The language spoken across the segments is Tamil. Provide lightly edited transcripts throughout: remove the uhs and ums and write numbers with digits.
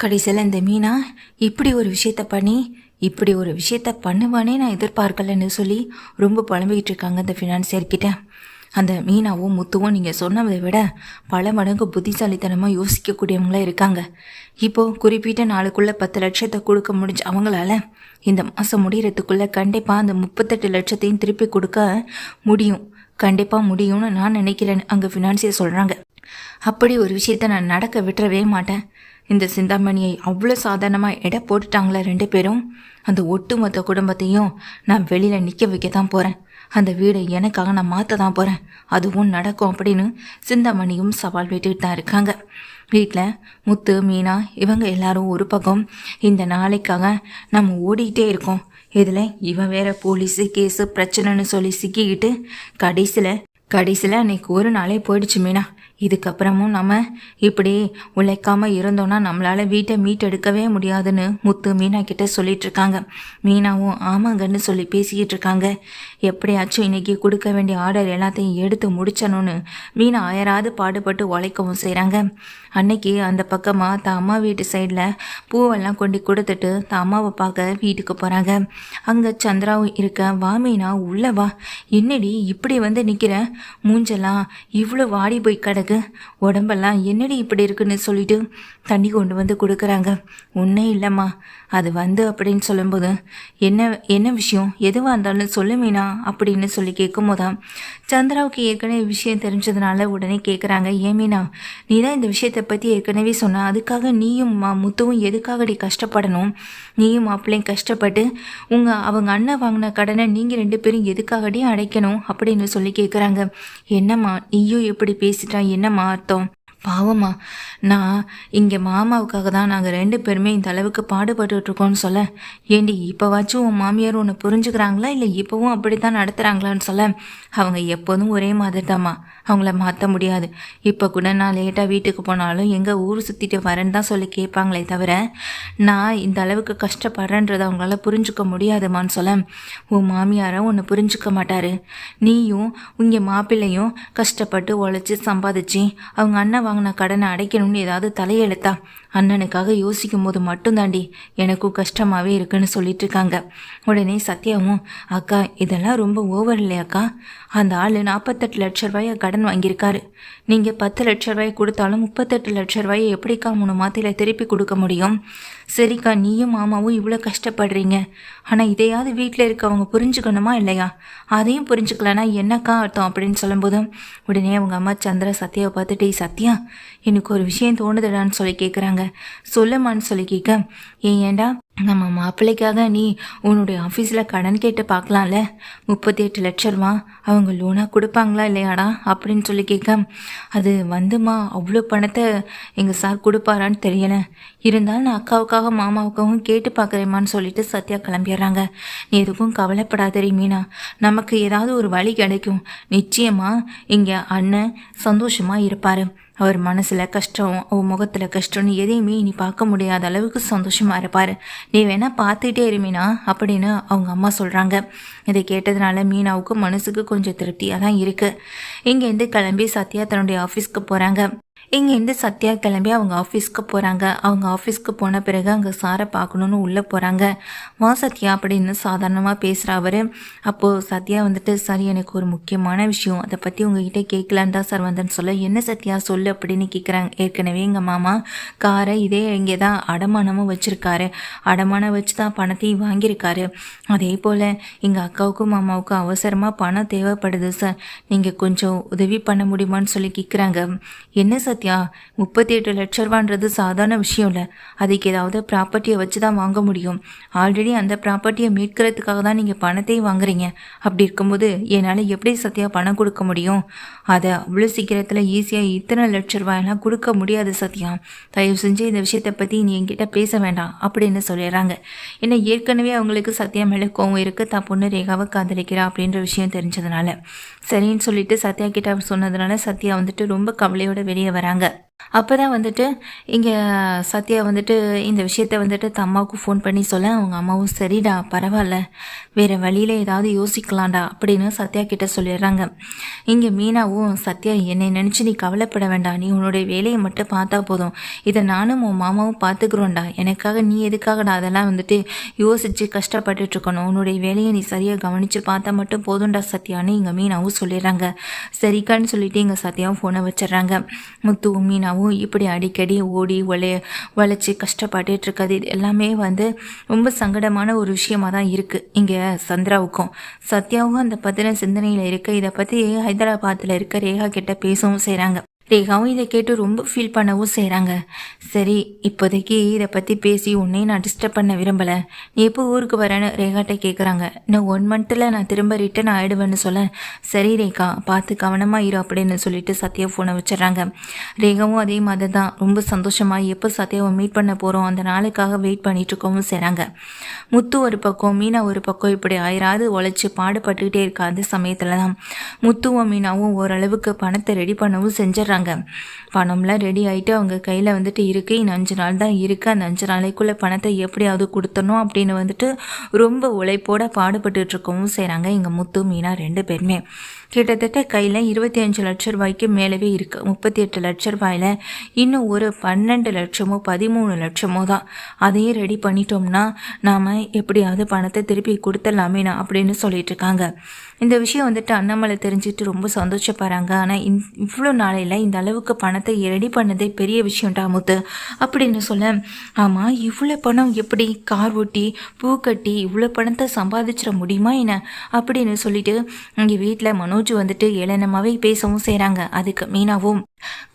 கடைசியில் இந்த மீனா இப்படி ஒரு விஷயத்த பண்ணி இப்படி ஒரு விஷயத்த பண்ணுவானே நான் எதிர்பார்க்கலன்னு சொல்லி ரொம்ப புலம்பிக்கிட்டு இருக்காங்க இந்த ஃபினான்சியர்கிட்ட. அந்த மீனாவும் முத்துவும் நீங்கள் சொன்னதை விட பல மடங்கு புத்திசாலித்தனமாக யோசிக்கக்கூடியவங்களாக இருக்காங்க. இப்போது குறிப்பிட்ட நாளுக்குள்ளே 10 லட்சத்தை கொடுக்க முடிஞ்ச அவங்களால இந்த மாதம் முடிகிறதுக்குள்ளே கண்டிப்பாக அந்த 38 லட்சத்தையும் திருப்பி கொடுக்க முடியும். கண்டிப்பாக முடியும்னு நான் நினைக்கிறேன்னு அங்கே ஃபினான்சியர் சொல்கிறாங்க. அப்படி ஒரு விஷயத்த நான் நடக்க விட்டுறவே மாட்டேன். இந்த சிந்தாமணியை அவ்வளோ சாதாரணமாக எடை போட்டுட்டாங்களே 2 பேரும். அந்த ஒட்டுமொத்த குடும்பத்தையும் நான் வெளியில் நிற்க வைக்க தான் போகிறேன். அந்த வீடை எனக்காக நான் மாற்ற தான் போகிறேன். அதுவும் நடக்கும் அப்படின்னு சிந்தாமணியும் சவால் விட்டுக்கிட்டு தான் இருக்காங்க. வீட்டில் முத்து, மீனா இவங்க எல்லாரும் ஒரு பக்கம் இந்த நாளைக்காக நம்ம ஓடிக்கிட்டே இருக்கோம். இதில் இவன் வேற போலீஸு கேஸு பிரச்சனைன்னு சொல்லி சிக்கிக்கிட்டு கடைசியில் அன்னைக்கு ஒரு நாளே போயிடுச்சு மீனா. இதுக்கப்புறமும் நம்ம இப்படி உழைக்காமல் இருந்தோன்னா நம்மளால் வீட்டை மீட்டெடுக்கவே முடியாதுன்னு முத்து மீனா கிட்ட சொல்லிட்டு இருக்காங்க. மீனாவும் ஆமாங்கன்னு சொல்லி பேசிக்கிட்டு இருக்காங்க. எப்படியாச்சும் இன்னைக்கு கொடுக்க வேண்டிய ஆர்டர் எல்லாத்தையும் எடுத்து முடிச்சணும்னு மீனா அயராது பாடுபட்டு உழைக்கவும் செய்கிறாங்க. அன்னைக்கு அந்த பக்கமாக தான் அம்மா வீட்டு சைடில் பூவெல்லாம் கொண்டு கொடுத்துட்டு தான் அம்மாவை பார்க்க வீட்டுக்கு போகிறாங்க. அங்கே சந்திராவும் இருக்க. வா மீனா உள்ளே வா. என்னடி இப்படி வந்து நிற்கிற? மூஞ்செல்லாம் இவ்வளோ வாடி போய் கிடக்கு, உடம்பெல்லாம் என்னடி இப்படி இருக்குன்னு சொல்லிட்டு தண்ணி கொண்டு வந்து கொடுக்குறாங்க. ஒன்றும் இல்லைம்மா, அது வந்து அப்படின்னு சொல்லும்போது என்ன விஷயம், எதுவாக இருந்தாலும் சொல்லு மீனா அப்படின்னு சொல்லி கேட்கும் போதான் சந்திராவுக்கு ஏற்கனவே விஷயம் தெரிஞ்சதுனால உடனே கேட்குறாங்க. ஏன் மீனா, நீ தான் இந்த விஷயத்தை பற்றி ஏற்கனவே சொன்ன, அதுக்காக நீயும் முத்துவும் எதுக்காகடி கஷ்டப்படணும்? நீயும் மாப்பிள்ளையும் கஷ்டப்பட்டு அவங்க அண்ணன் வாங்கின கடனை நீங்கள் 2 பேரும் எதுக்காகடி அடைக்கணும் அப்படின்னு சொல்லி கேட்குறாங்க. என்னம்மா நீயும் எப்படி பேசிட்டா, என்னம்மா அர்த்தம்? பாவம்மா, நான் இங்கே மாமாவுக்காக தான் நாங்கள் 2 பேருமே இந்த அளவுக்கு பாடுபட்டுருக்கோன்னு சொல்ல. ஏண்டி இப்போவாச்சும் உன் மாமியார் ஒன்று புரிஞ்சுக்கிறாங்களா, இல்லை இப்போவும் அப்படி தான் நடத்துகிறாங்களான்னு சொல்ல. அவங்க எப்போதும் ஒரே மாதிரி தாம்மா, அவங்கள மாற்ற முடியாது. இப்போ கூட நான் லேட்டாக வீட்டுக்கு போனாலும் எங்கள் ஊர் சுற்றிட்டு வரேன்னு தான் சொல்லி கேட்பாங்களே தவிர நான் இந்த அளவுக்கு கஷ்டப்படுறேன்றதை அவங்களால புரிஞ்சுக்க முடியாதுமான்னு சொல்ல. உன் மாமியாரை ஒன்று புரிஞ்சுக்க மாட்டார். நீயும் உங்கள் மாப்பிள்ளையும் கஷ்டப்பட்டு உழைச்சி சம்பாதிச்சு அவங்க அண்ணன் வாங்கின கடனை அடைக்கணும்னு ஏதாவது தலையெழுத்தா? அண்ணனுக்காக யோசிக்கும் போது மட்டும்தாண்டி எனக்கும் கஷ்டமாகவே இருக்குன்னு சொல்லிட்டு இருக்காங்க. உடனே சத்யாவும், அக்கா இதெல்லாம் ரொம்ப ஓவர் இல்லையாக்கா? அந்த ஆள் 48 லட்ச ரூபாயை கடன் வாங்கியிருக்காரு. நீங்கள் 10 லட்ச ரூபாயை கொடுத்தாலும் 38 லட்ச ரூபாயை எப்படிக்கா 3 மாதத்தில் திருப்பி கொடுக்க முடியும்? சரிக்கா, நீயும் மாமாவும் இவ்வளோ கஷ்டப்படுறீங்க, ஆனால் இதையாவது வீட்டில் இருக்கவங்க புரிஞ்சுக்கணுமா இல்லையா? அதையும் புரிஞ்சுக்கலன்னா என்னக்கா அர்த்தம் அப்படின்னு சொல்லும்போதும் உடனே அவங்க அம்மா சந்திரா சத்யாவை பார்த்துட்டு, சத்யா எனக்கு ஒரு விஷயம் தோணுதுடான்னு சொல்லி கேட்குறாங்க. சொல்லுமான்னு சொல்லி கேட்க, ஏன்டா நம்ம மாப்பிள்ளைக்காக நீ உன்னுடைய ஆஃபீஸில் கடன் கேட்டு பார்க்கலாம்ல, 38 லட்ச ரூபா அவங்க லோனாக கொடுப்பாங்களா இல்லையாடா அப்படின்னு சொல்லி கேட்க, அது வந்துமா அவ்வளோ பணத்தை எங்கள் சார் கொடுப்பாரான்னு தெரியலை, இருந்தாலும் நான் அக்காவுக்காக மாமாவுக்காகவும் கேட்டு பார்க்குறேம்மான்னு சொல்லிட்டு சத்யா கிளம்பிடுறாங்க. நீ எதுக்கும் கவலைப்படாதே மீனா, நமக்கு ஏதாவது ஒரு வழி கிடைக்கும். நிச்சயமாக இங்கே அண்ணன் சந்தோஷமாக இருப்பார். அவர் மனசில் கஷ்டம், அவர் முகத்தில் கஷ்டம்னு எதையுமே நீ பார்க்க முடியாத அளவுக்கு சந்தோஷமாக இருப்பார். நீ வேணால் பார்த்துட்டே இரு மீனா அப்படின்னு அவங்க அம்மா சொல்கிறாங்க. இதை கேட்டதுனால மீனாவுக்கு மனசுக்கு கொஞ்சம் திருப்தியாக தான் இருக்குது. இங்கேருந்து கிளம்பி சத்யா தன்னுடைய ஆஃபீஸ்க்கு போகிறாங்க. இங்கேருந்து சத்யா கிளம்பி அவங்க ஆஃபீஸ்க்கு போகிறாங்க. அவங்க ஆஃபீஸ்க்கு போன பிறகு அங்கே சாரை பார்க்கணுன்னு உள்ளே போகிறாங்க. வா சத்யா அப்படின்னு சாதாரணமாக பேசுகிற அவர். அப்போது சத்யா வந்துட்டு, சார் எனக்கு ஒரு முக்கியமான விஷயம், அதை பற்றி உங்ககிட்ட கேட்கலான்னு தான் சார் வந்தேன்னு சொல்ல. என்ன சத்யா சொல்லு அப்படின்னு கேட்குறாங்க. ஏற்கனவே எங்கள் மாமா காரை இங்கே தான் அடமானமும் வச்சுருக்காரு, அடமானம் வச்சு தான் பணத்தையும் வாங்கியிருக்காரு. அதே போல் எங்கள் அக்காவுக்கும் மாமாவுக்கும் அவசரமாக பணம் தேவைப்படுது சார், நீங்கள் கொஞ்சம் உதவி பண்ண முடியுமான்னு சொல்லி கேட்குறாங்க. என்ன சத்யா, 38 லட்ச ரூபான்றது சாதாரண விஷயம் இல்லை, அதுக்கு ஏதாவது ப்ராப்பர்ட்டியை வச்சு தான் வாங்க முடியும். ஆல்ரெடி அந்த ப்ராப்பர்ட்டியை மீட்கிறதுக்காக தான் நீங்கள் பணத்தையும் வாங்குறீங்க. அப்படி இருக்கும்போது என்னால் எப்படி சத்யா பணம் கொடுக்க முடியும்? அதை அவ்வளோ சீக்கிரத்தில் ஈஸியாக இத்தனை லட்ச ரூபாயெல்லாம் கொடுக்க முடியாது சத்யா, தயவு செஞ்சு இந்த விஷயத்தை பற்றி நீ என்கிட்ட பேச வேண்டாம் அப்படின்னு சொல்லிடுறாங்க. ஏன்னா ஏற்கனவே அவங்களுக்கு சத்யா மேலே கோவம் இருக்குது, தான் பொண்ணு ரேகாவை காதலிக்கிறா அப்படின்ற விஷயம் தெரிஞ்சதுனால. சரின்னு சொல்லிட்டு சத்யா கிட்ட அவர் சொன்னதுனால சத்யா வந்துட்டு ரொம்ப கவலையோட வெளியே வராங்க. அப்போ தான் வந்துட்டு இங்கே சத்யா வந்துட்டு இந்த விஷயத்த வந்துட்டு அம்மாவுக்கு ஃபோன் பண்ணி சொல்ல அவங்க அம்மாவும் சரிடா பரவாயில்ல வேறு வழியில் ஏதாவது யோசிக்கலாம்டா அப்படின்னு சத்யா கிட்ட சொல்லிடுறாங்க. இங்கே மீனாவும் சத்யா என்னை நினச்சி நீ கவலைப்பட வேண்டாம், நீ உன்னுடைய வேலையை மட்டும் பார்த்தா போதும், இதை நானும் உன் மாமாவும் பார்த்துக்குறோம்டா, எனக்காக நீ எதுக்காகடா அதெல்லாம் வந்துட்டு யோசித்து கஷ்டப்பட்டுட்டு இருக்கணும், உன்னுடைய வேலையை நீ சரியாக கவனித்து பார்த்தா மட்டும் போதும்டா சத்யான்னு இங்கே மீனாவும் சொல்லிடுறாங்க. சரிக்கான்னு சொல்லிட்டு இங்கே சத்யாவும் ஃபோனை வச்சிடுறாங்க. முத்துவும் மீனாவும் இப்படி அடிக்கடி ஓடி உழைச்சி கஷ்டப்பட்டுட்டு இருக்கிறது இது எல்லாமே வந்து ரொம்ப சங்கடமான ஒரு விஷயமா தான் இருக்குது இங்கே சந்திராவுக்கும். சத்யாவும் அந்த பற்றின சிந்தனையில் இருக்க இதை பற்றி ஹைதராபாத்தில் இருக்க ரேகா கிட்ட பேசவும் செய்கிறாங்க. ரேகாவும் இதை கேட்டு ரொம்ப ஃபீல் பண்ணவும் செய்கிறாங்க. சரி இப்போதைக்கு இதை பற்றி பேசி உன்னையும் நான் டிஸ்டர்ப் பண்ண விரும்பலை, நீ எப்போ ஊருக்கு வரேன்னு ரேகாட்ட கேட்குறாங்க. இன்னும் 1 மந்த்தில் நான் திரும்ப ரிட்டன் ஆகிடுவேன்னு சொல்ல சரி ரேகா பார்த்து கவனமாக இரு அப்படின்னு சொல்லிட்டு சத்யா ஃபோனை வச்சிடறாங்க. ரேகாவும் அதே மாதிரி தான் ரொம்ப சந்தோஷமாக எப்போ சத்யாவை மீட் பண்ண போகிறோம் அந்த நாளுக்காக வெயிட் பண்ணிட்டு இருக்கவும் செய்கிறாங்க. முத்து ஒரு பக்கம் மீனா ஒரு பக்கம் இப்படி ஆயிராது உழைச்சி பாடுபட்டுக்கிட்டே இருக்க அந்த சமயத்தில் தான் முத்துவும் மீனாவும் ஓரளவுக்கு பணத்தை ரெடி பண்ணவும் செஞ்சிடறாங்க. பணம்லாம் ரெடி ஆகிட்டு அவங்க கையில் வந்துட்டு இருக்குது, இன்னும் 5 நாள் தான் இருக்குது, அந்த 5 நாளைக்குள்ளே பணத்தை எப்படியாவது கொடுத்தணும் அப்படின்னு வந்துட்டு ரொம்ப உழைப்போட பாடுபட்டு இருக்கவும் செய்கிறாங்க இங்கே முத்து மீனா 2 பேருமே. கிட்டத்தட்ட கையில் 25 லட்சம் ரூபாய்க்கு மேலவே இருக்குது. 38 லட்ச ரூபாயில் இன்னும் ஒரு 12 லட்சமோ 13 லட்சமோ தான், அதையும் ரெடி பண்ணிட்டோம்னா நாம் எப்படியாவது பணத்தை திருப்பி கொடுத்துடலாமேனா அப்படின்னு சொல்லிட்டு இருக்காங்க. இந்த விஷயம் வந்துட்டு அண்ணாமலை தெரிஞ்சுட்டு ரொம்ப சந்தோஷப்படுறாங்க. ஆனால் இவ்வளோ நாளையில் இந்த அளவுக்கு பணத்தை ரெடி பண்ணதே பெரிய விஷயம்டா முத்து அப்படின்னு சொல்ல, ஆமாம் இவ்வளோ பணம் எப்படி கார் ஓட்டி பூ கட்டி இவ்வளோ பணத்தை சம்பாதிச்சிட முடியுமா என்ன அப்படின்னு சொல்லிட்டு இங்கே வீட்டில் மனோஜ் வந்துட்டு ஏளனமாகவே பேசவும் செய்கிறாங்க. அதுக்கு மீனாவும்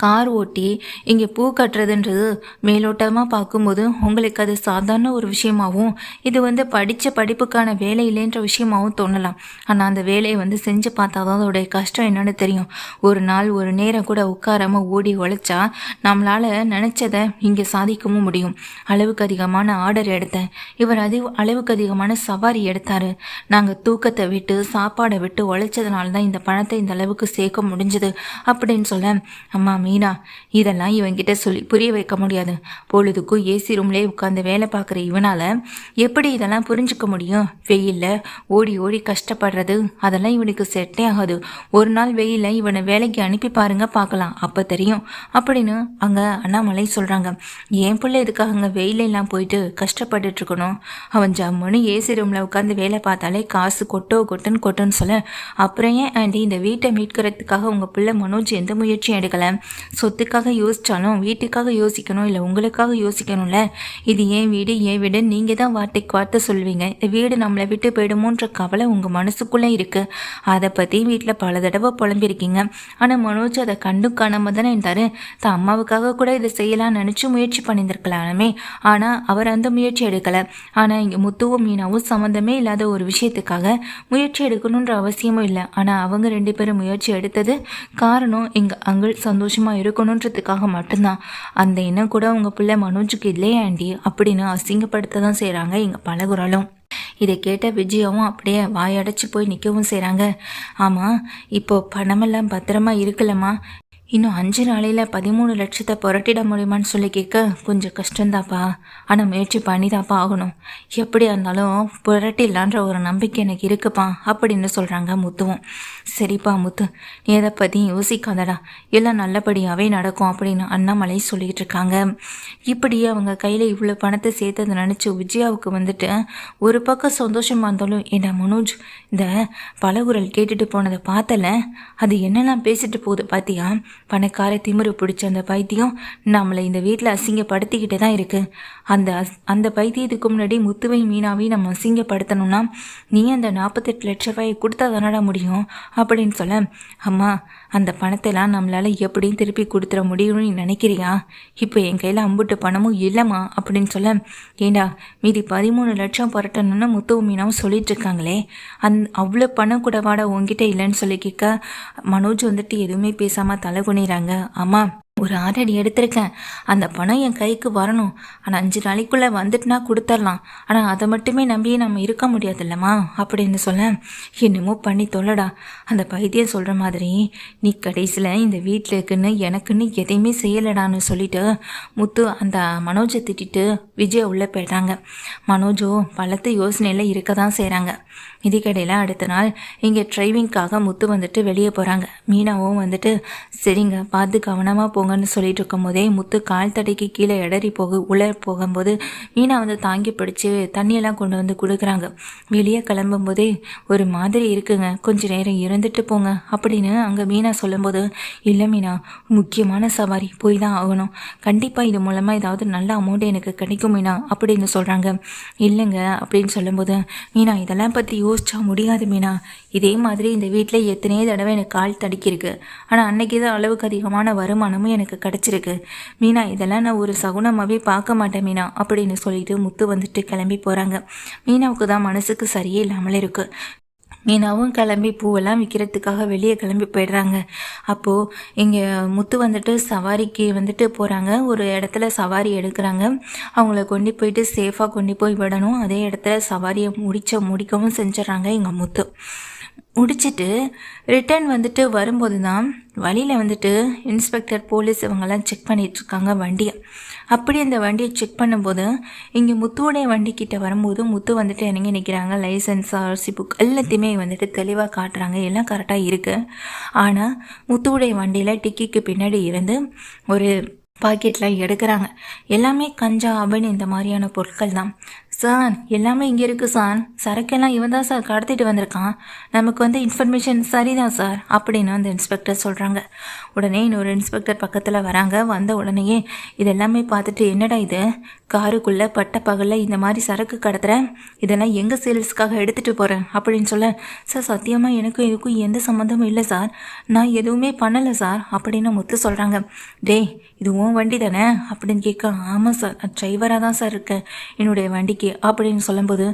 கார் ஓட்டி இங்கே பூ கட்டுறதுன்றது மேலோட்டமாக பார்க்கும்போது உங்களுக்கு அது சாதாரண ஒரு விஷயமாகவும் இது வந்து படித்த படிப்புக்கான வேலை இல்லைன்ற விஷயமாகவும் தோணலாம். ஆனால் அந்த வேலையை வந்து செஞ்சு பார்த்தா தான் அதோடைய கஷ்டம் என்னன்னு தெரியும். ஒரு நாள் ஒரு நேரம் கூட உட்காராமல் ஓடி உழைச்சா நம்மளால் நினச்சதை இங்கே சாதிக்கவும் முடியும். அளவுக்கு அதிகமான ஆர்டர் எடுத்தேன், இவர் அளவுக்கு அதிகமான சவாரி எடுத்தார், நாங்கள் தூக்கத்தை விட்டு சாப்பாடை விட்டு உழைச்சதுனால தான் இந்த பணத்தை இந்த அளவுக்கு சேர்க்க முடிஞ்சது அப்படின்னு சொல்ல, அம்மா மீனா இதெல்லாம் இவன்கிட்ட சொல்லி புரிய வைக்க முடியாது, பொழுதுக்கும் ஏசி ரூம்லேயே உட்காந்து வேலை பார்க்குற இவனால் எப்படி இதெல்லாம் புரிஞ்சுக்க முடியும், வெயிலில் ஓடி ஓடி கஷ்டப்படுறது அதெல்லாம் இவனுக்கு செட்டே ஆகாது, ஒரு நாள் வெயிலில் இவனை வேலைக்கு அனுப்பி பாருங்க பார்க்கலாம் அப்போ தெரியும் அப்படின்னு அங்கே அண்ணாமலை சொல்கிறாங்க. என் பிள்ளை எதுக்காக அங்கே வெயிலெல்லாம் போயிட்டு கஷ்டப்பட்டுட்டு இருக்கணும், அவன் ஜம்முன்னு ஏசி ரூமில் உட்காந்து வேலை பார்த்தாலே காசு கொட்டுன்னு சொல்ல, அப்புறம் ஏன் ஆண்டி இந்த வீட்டை மீட்கிறதுக்காக உங்கள் பிள்ளை மனோஜ் எந்த முயற்சியும் எடுக்கலை, சொத்துக்காக யோசிச்சாலும் வீட்டுக்காக யோசிக்கணும், இல்லை உங்களுக்காக யோசிக்கணும்ல, இது ஏன் வீடு ஏன் வீடு நீங்கள் தான் வார்த்தைக்கு வார்த்தை சொல்வீங்க, இந்த வீடு நம்மளை விட்டு போயிடுமோன்ற கவலை உங்கள் மனசுக்குள்ளே இருக்குது, அதை பற்றி வீட்டில் பல தடவை புலம்பிருக்கீங்க, ஆனால் மனோஜ் அதை கண்டும் காணாமல் தானே இருந்தார், தான் அம்மாவுக்காக கூட இதை செய்யலாம்னு நினச்சி முயற்சி பண்ணியிருந்திருக்கலாமே, ஆனால் அவர் அந்த முயற்சி எடுக்கலை. ஆனால் இங்கே முத்துவும் மீனாவும் சம்மந்தமே இல்லாத ஒரு விஷயத்துக்காக முயற்சி எடுக்கணுன்ற அவசியமும் இல்லை, ஆனால் அவங்க 2 பேரும் முயற்சி எடுத்தது காரணம் எங்கள் அங்கிள் சந்தோஷமாக இருக்கணுன்றதுக்காக மட்டும்தான். அந்த எண்ணம் கூட உங்கள் பிள்ளை மனோஜுக்கு இல்லையா ஆண்டி அப்படின்னு அசிங்கப்படுத்த தான் செய்கிறாங்க எங்கள் பலகுரலும். இதை கேட்ட விஜயாவும் அப்படியே வாயடைச்சு போய் நிற்கவும் செய்கிறாங்க. ஆமாம் இப்போ பணமெல்லாம் பத்திரமா இருக்குல்லம்மா, இன்னும் 5 நாளையில் 13 லட்சத்தை புரட்டிட முடியுமான்னு சொல்லி கேட்க கொஞ்சம் கஷ்டந்தாப்பா, ஆனால் முயற்சி பண்ணி தாப்பா ஆகணும், எப்படியா இருந்தாலும் புரட்டிடலான்ற ஒரு நம்பிக்கை எனக்கு இருக்குப்பா அப்படின்னு சொல்கிறாங்க முத்துவும். சரிப்பா முத்து நீ எதை பற்றியும் யோசிக்காதடா, எல்லாம் நல்லபடியாகவே நடக்கும் அப்படின்னு அண்ணாமலை சொல்லிகிட்டு இருக்காங்க. இப்படியே அவங்க கையில் இவ்வளோ பணத்தை சேர்த்ததை நினச்சி விஜயாவுக்கு வந்துட்டு ஒரு பக்கம் சந்தோஷமாக இருந்தாலும், ஏன்னா மனோஜ் இந்த பலகுரல் கேட்டுட்டு போனதை பார்த்தல, அது என்னெல்லாம் பேசிட்டு போகுது பார்த்தியா, பணக்கார திமிரு பிடிச்ச அந்த பைத்தியம் நம்மளை இந்த வீட்டில் அசிங்கப்படுத்திக்கிட்டே தான் இருக்குது, அந்த பைத்தியத்துக்கு முன்னாடி முத்துவை மீனாவையும் நம்ம அசிங்கப்படுத்தணும்னா நீ அந்த 48 லட்ச ரூபாயை கொடுத்தா தானடா முடியும் அப்படின்னு சொல்ல, அம்மா அந்த பணத்தைலாம் நம்மளால் எப்படியும் திருப்பி கொடுத்துட முடியும்னு நீ நினைக்கிறியா, இப்போ என் கையில் அம்புட்டு பணமும் இல்லைம்மா அப்படின்னு சொல்ல, ஏண்டா மீதி 13 லட்சம் புரட்டணும்னு முத்துவும் மீனாவும் சொல்லிட்டு இருக்காங்களே, அவ்வளோ பணம் கூட வாட உங்ககிட்ட இல்லைன்னு சொல்லி கேட்க மனோஜ் வந்துட்டு எதுவுமே பேசாமல் தலை குனிறாங்க. அம்மா ஒரு 6 அடி எடுத்திருக்கேன். அந்த பணம் என் கைக்கு வரணும். ஆனால் 5 நாளைக்குள்ளே வந்துட்டுனா கொடுத்துடலாம். ஆனால் அதை மட்டுமே நம்பியே நம்ம இருக்க முடியாதுல்லம்மா அப்படின்னு சொல்ல, என்னமோ பண்ணி தொல்லடா. அந்த பைத்தியம் சொல்கிற மாதிரி நீ கடைசியில் இந்த வீட்டில் இருக்குன்னு எனக்குன்னு எதையுமே செய்யலடான்னு சொல்லிட்டு முத்து அந்த மனோஜை திட்டிட்டு விஜய் உள்ளே போயிட்டாங்க. மனோஜோ பலத்த யோசனையில் இருக்க தான் செய்கிறாங்க. இதுக்கடையில் அடுத்த நாள் இங்கே டிரைவிங்காக முத்து வந்துட்டு வெளியே போகிறாங்க. மீனாவும் வந்துட்டு சரிங்க பார்த்து கவனமாக போங்கன்னு சொல்லிட்டு இருக்கும் போதே முத்து கால் தடைக்கு கீழே இடறி உள்ள போகும்போது மீனா வந்து தாங்கி பிடிச்சி தண்ணியெல்லாம் கொண்டு வந்து கொடுக்குறாங்க. வெளியே கிளம்பும் போதே ஒரு மாதிரி இருக்குங்க, கொஞ்ச நேரம் இருந்துட்டு போங்க அப்படின்னு அங்கே மீனா சொல்லும்போது, இல்லை மீனா முக்கியமான சவாரி போய் தான் ஆகணும், கண்டிப்பாக இது மூலமாக ஏதாவது நல்ல அமௌண்ட் எனக்கு கிடைக்கும் மீனா அப்படின்னு சொல்கிறாங்க. இல்லைங்க அப்படின்னு சொல்லும்போது, மீனா இதெல்லாம் பற்றி யோசிச்சா முடியாது மீனா, இதே மாதிரி இந்த வீட்டில் எத்தனையோ தடவை எனக்கு கால் தடிக்கிருக்கு. ஆனால் அன்னைக்கு தான் அளவுக்கு அதிகமான வருமானமும் எனக்கு கிடச்சிருக்கு மீனா, இதெல்லாம் நான் ஒரு சகுனமாகவே பார்க்க மாட்டேன் மீனா அப்படின்னு சொல்லிட்டு முத்து வந்துட்டு கிளம்பி போகிறாங்க. மீனாவுக்கு தான் மனசுக்கு சரியே இல்லாமல் இருக்குது. மீனாவும் கிளம்பி பூவெல்லாம் விற்கிறதுக்காக வெளியே கிளம்பி போயிடுறாங்க. அப்போது இங்கே முத்து வந்துட்டு சவாரிக்கு வந்துட்டு போகிறாங்க. ஒரு இடத்துல சவாரி எடுக்கிறாங்க. அவங்கள கொண்டு போயிட்டு சேஃபாக கொண்டு போய் விடணும். அதே இடத்துல சவாரியை முடிக்கவும் செஞ்சிடறாங்க எங்கள் முத்து. முடிச்சுட்டு ரிட்டர்ன் வந்துட்டு வரும்போது தான் வழியில் வந்துட்டு இன்ஸ்பெக்டர் போலீஸ் இவங்கெல்லாம் செக் பண்ணிகிட்ருக்காங்க வண்டியை. அப்படி அந்த வண்டியை செக் பண்ணும்போது இங்கே முத்துவோடைய வண்டிக்கிட்ட வரும்போது முத்து வந்துட்டு இறங்கி நிற்கிறாங்க. லைசன்ஸ், ஆர்சி புக் எல்லாத்தையுமே வந்துட்டு தெளிவாக காட்டுறாங்க. எல்லாம் கரெக்டாக இருக்குது. ஆனால் முத்துவோடைய வண்டியில் டிக்கிக்கு பின்னாடி இருந்து ஒரு பாக்கெட்டில் எடுக்கிறாங்க. எல்லாமே கஞ்சா, அபன் இந்த மாதிரியான பொருட்கள் தான். சார் எல்லாமே இங்கே இருக்குது சார், சரக்கெல்லாம் இவன் தான் சார் கடத்திட்டு வந்திருக்கான், நமக்கு வந்து இன்ஃபர்மேஷன் சரிதான் சார் அப்படின்னு அந்த இன்ஸ்பெக்டர் சொல்கிறாங்க. உடனே இன்னொரு இன்ஸ்பெக்டர் பக்கத்தில் வராங்க. வந்த உடனேயே இதெல்லாமே பார்த்துட்டு, என்னடா இது காருக்குள்ளே பட்ட பகலில் இந்த மாதிரி சரக்கு கடத்துகிறேன், இதெல்லாம் எங்கள் சேல்ஸுக்காக எடுத்துகிட்டு போகிறேன் அப்படின்னு சொல்ல, சார் சத்தியமாக எனக்கும் இதுக்கும் எந்த சம்மந்தமும் இல்லை சார், நான் எதுவுமே பண்ணலை சார் அப்படின்னு முத்து சொல்கிறாங்க. டேய் இது உன் வண்டி தானே அப்படின்னு கேட்க, ஆமாம் சார் நான் டிரைவராக தான் சார் இருக்கேன் என்னுடைய வண்டிக்கு அப்படின்னு சொல்லும்போது,